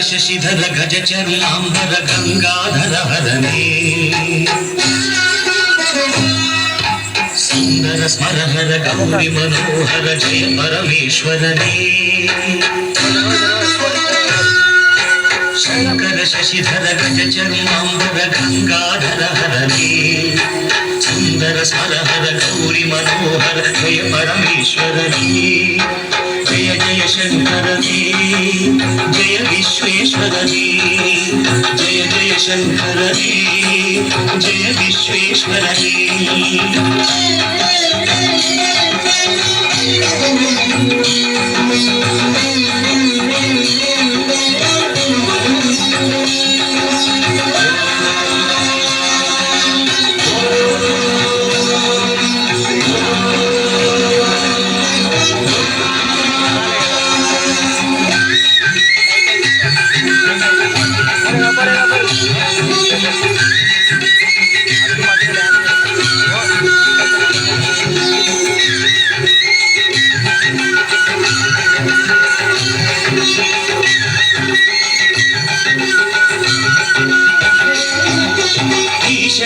शशिधर गज चरणांबर गंगाधर हरणे सुंदर स्मरहर गौरी मनोहर जय परमेश्वरने शंकर शशिधर गज चरणांबर गंगाधर हरणे सुंदर स्मरहर गौरी मनोहर जय परमेश्वरने जय जय शंकरने जय विश्वेश्वरने जय जय शंकरने जय विश्वेश्वरने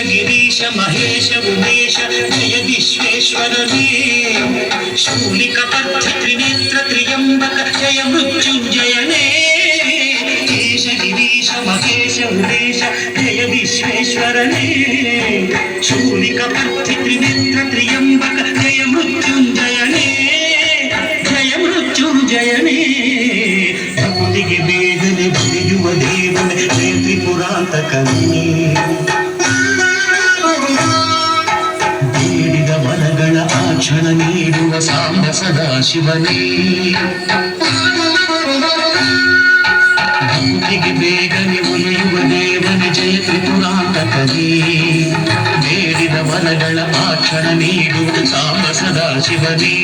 गिरीश महेश उमेश जय विश्वेश्वरने शूलिकपथ त्रिनेत्र त्र्यंबक जय मृत्युंजयने ईश गिरीश महेश उमेश जय विश्वेश्वरने शूलिकपथ त्रिनेत्र त्र्यंबक जय मृत्युंजयने जय मृत्युंजयने भक्तिगे ಬೇಗನೆ ಬರೆಯುವ ದೇವನೇ ಜಯ ತ್ರಿಪುರಾಂತಕನೇ ಕ್ಷಣ ನೀಡುವ ಸಾಂಬ ಸದಾ ಶಿವನೇ ಭಕ್ತಿಗೆ ಬೇಗನೆ ಒಲಿಯುವ ದೇವನೇ ಜಯ ತ್ರಿಪುರಾಂತಕನೇ ಬೇಡಿದ ವರಗಳ ಆ ಕ್ಷಣ ನೀಡುವ ಸಾಂಬ ಸದಾ ಶಿವನೇ